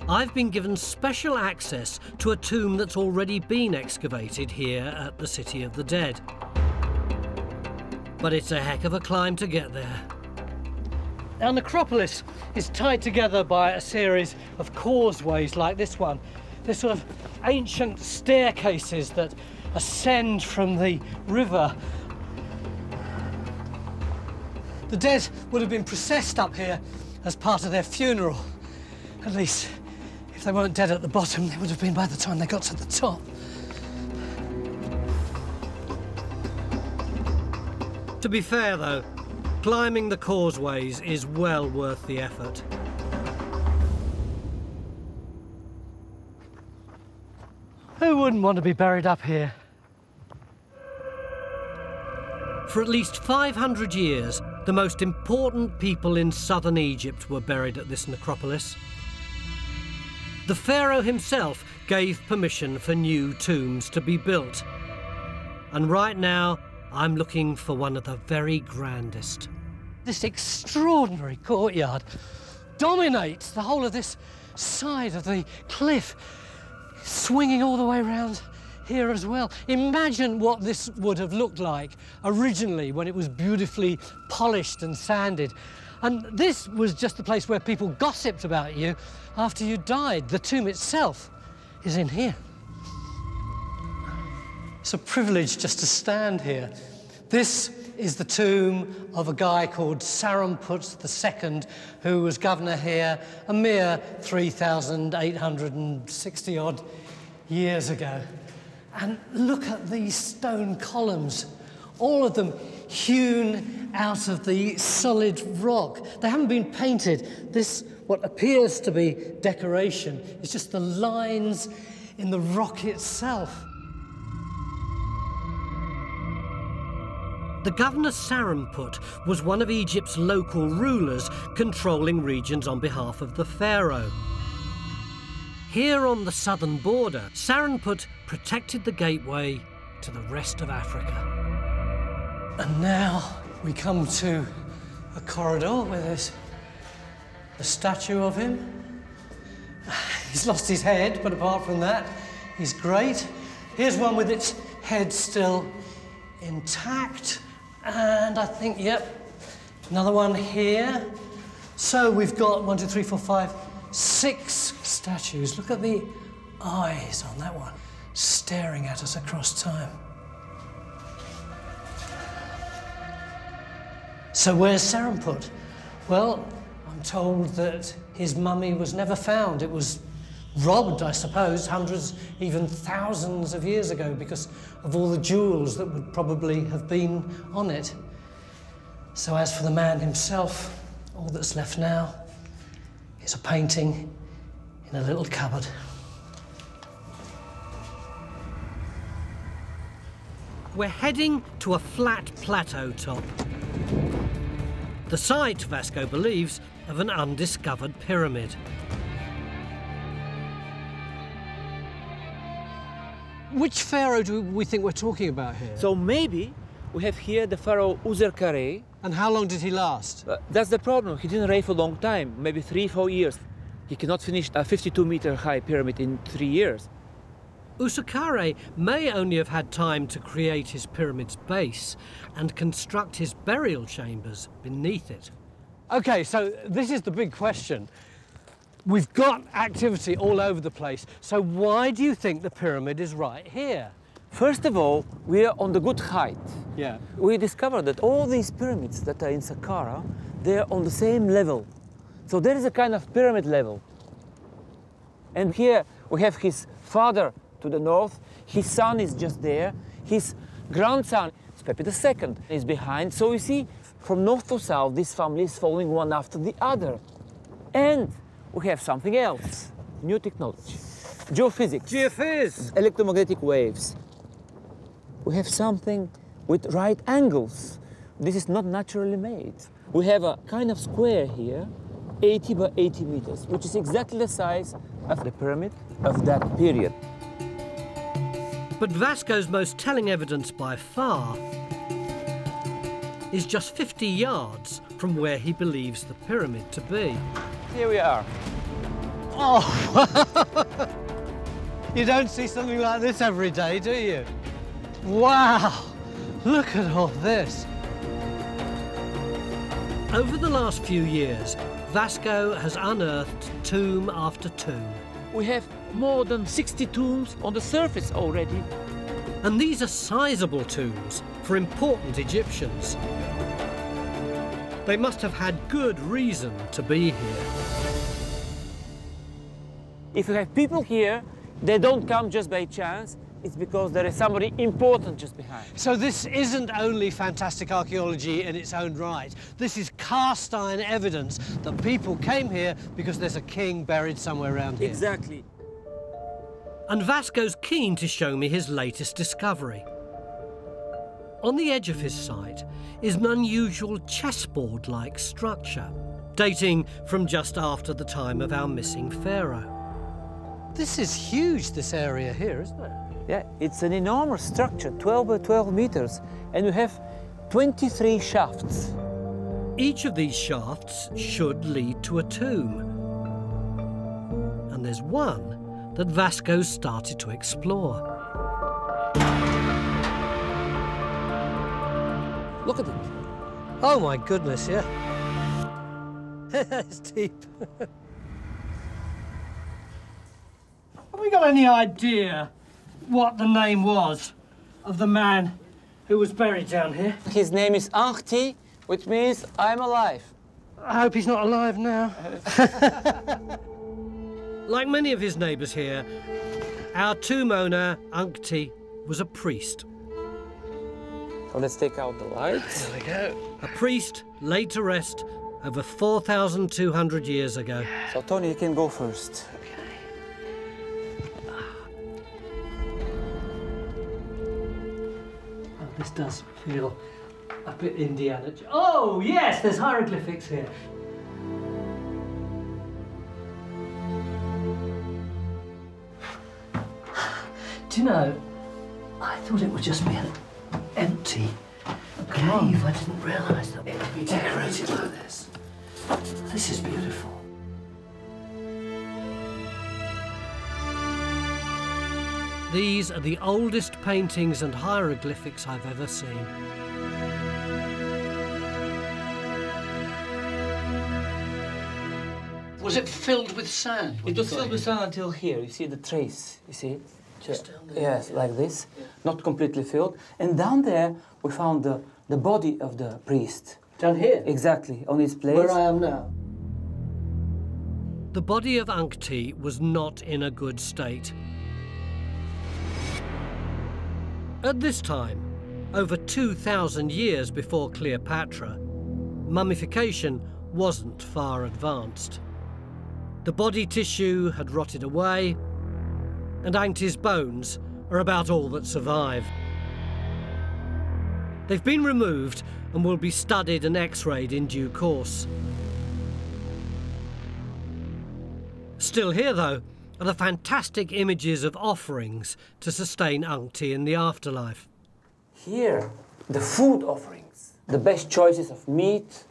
I've been given special access to a tomb that's already been excavated here at the City of the Dead. But it's a heck of a climb to get there. Our necropolis is tied together by a series of causeways like this one. They're sort of ancient staircases that ascend from the river. The dead would have been processed up here as part of their funeral. At least, if they weren't dead at the bottom, they would have been by the time they got to the top. To be fair, though, climbing the causeways is well worth the effort. Who wouldn't want to be buried up here? For at least 500 years, the most important people in southern Egypt were buried at this necropolis. The pharaoh himself gave permission for new tombs to be built. And right now, I'm looking for one of the very grandest. This extraordinary courtyard dominates the whole of this side of the cliff, swinging all the way around here as well. Imagine what this would have looked like originally when it was beautifully polished and sanded. And this was just the place where people gossiped about you after you died. The tomb itself is in here. It's a privilege just to stand here. This is the tomb of a guy called Sarenput II, who was governor here a mere 3,860-odd years ago. And look at these stone columns, all of them hewn out of the solid rock. They haven't been painted. This, what appears to be decoration, is just the lines in the rock itself. The governor Sarenput was one of Egypt's local rulers controlling regions on behalf of the pharaoh. Here on the southern border, Sarenput protected the gateway to the rest of Africa. And now we come to a corridor where there's a statue of him. He's lost his head, but apart from that, he's great. Here's one with its head still intact. And I think, yep, another one here. So we've got 1, 2, 3, 4, 5, 6 statues. Look at the eyes on that one, staring at us across time. So where's Sarenput? Well, I'm told that his mummy was never found. It was robbed, I suppose, hundreds, even thousands of years ago because of all the jewels that would probably have been on it. So as for the man himself, all that's left now is a painting in a little cupboard. We're heading to a flat plateau top. The site, Vasco believes, of an undiscovered pyramid. Which pharaoh do we think we're talking about here? So maybe we have here the pharaoh Userkare. And how long did he last? That's the problem. He didn't reign for a long time, maybe 3-4 years. He cannot finish a 52-meter high pyramid in 3 years. Userkare may only have had time to create his pyramid's base and construct his burial chambers beneath it. OK, so this is the big question. We've got activity all over the place, so why do you think the pyramid is right here? First of all, we are on the good height. Yeah. We discovered that all these pyramids that are in Saqqara, they're on the same level. So there is a kind of pyramid level. And here we have his father to the north, his son is just there, his grandson, Pepi II, is behind. So you see, from north to south, this family is following one after the other. And we have something else, new technology, geophysics. Geophys! Electromagnetic waves. We have something with right angles. This is not naturally made. We have a kind of square here, 80 by 80 meters, which is exactly the size of the pyramid of that period. But Vasco's most telling evidence by far is just 50 yards from where he believes the pyramid to be. Here we are. Oh! You don't see something like this every day, do you? Wow! Look at all this. Over the last few years, Vasco has unearthed tomb after tomb. We have more than 60 tombs on the surface already. And these are sizable tombs for important Egyptians. They must have had good reason to be here. If you have people here, they don't come just by chance. It's because there is somebody important just behind. So this isn't only fantastic archaeology in its own right. This is cast iron evidence that people came here because there's a king buried somewhere around here. Exactly. And Vasco's keen to show me his latest discovery. On the edge of his site is an unusual chessboard-like structure, dating from just after the time of our missing pharaoh. This is huge, this area here, isn't it? Yeah, it's an enormous structure, 12 by 12 meters, and you have 23 shafts. Each of these shafts should lead to a tomb. And there's one that Vasco started to explore. Look at it. Oh my goodness, yeah. It's deep. Have we got any idea what the name was of the man who was buried down here? His name is Ankhti, which means I'm alive. I hope he's not alive now. Like many of his neighbours here, our tomb owner, Ankhti, was a priest. So let's take out the lights. There we go. A priest laid to rest over 4,200 years ago. So Tony, you can go first. This does feel a bit Indiana. Oh, yes, there's hieroglyphics here. Do you know, I thought it would just be an empty cave. I didn't realise that it could be decorated like this. This is beautiful. These are the oldest paintings and hieroglyphics I've ever seen. Was it filled with sand? It was filled with sand until here. You see the trace, you see? Just down there. Yes, like this. Yeah. Not completely filled. And down there, we found the body of the priest. Down here? Exactly, on his place. Where I am now. The body of Ankhti was not in a good state. At this time, over 2,000 years before Cleopatra, mummification wasn't far advanced. The body tissue had rotted away, and Ankhti's bones are about all that survive. They've been removed and will be studied and x-rayed in due course. Still here, though, are the fantastic images of offerings to sustain Ankhti in the afterlife. Here, the food offerings, the best choices of meat,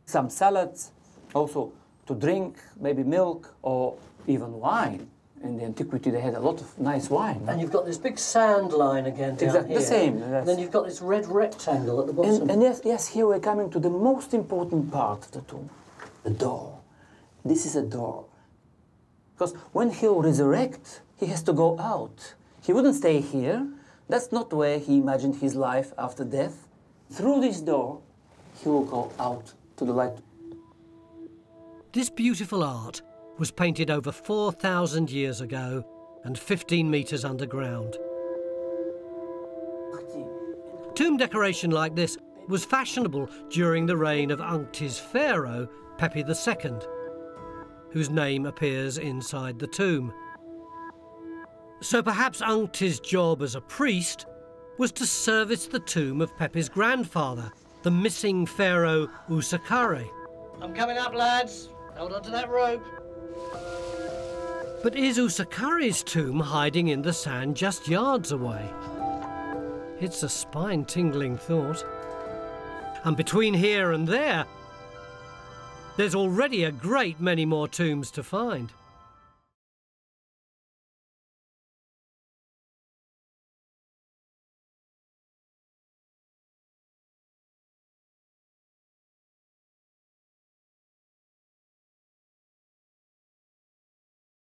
some salads, also to drink, maybe milk or even wine. In the antiquity, they had a lot of nice wine. And you've got this big sand line again down exactly here. The same. Yes. And then you've got this red rectangle at the bottom. And yes, here we're coming to the most important part of the tomb, the door. This is a door. Because when he'll resurrect, he has to go out. He wouldn't stay here. That's not where he imagined his life after death. Through this door, he will go out to the light. This beautiful art was painted over 4,000 years ago and 15 metres underground. Tomb decoration like this was fashionable during the reign of Ankhti's pharaoh, Pepi II, whose name appears inside the tomb. So perhaps Ankhti's job as a priest was to service the tomb of Pepi's grandfather, the missing pharaoh Usakari. I'm coming up, lads. Hold on to that rope. But is Usakari's tomb hiding in the sand just yards away? It's a spine-tingling thought. And between here and there, There's already a great many more tombs to find.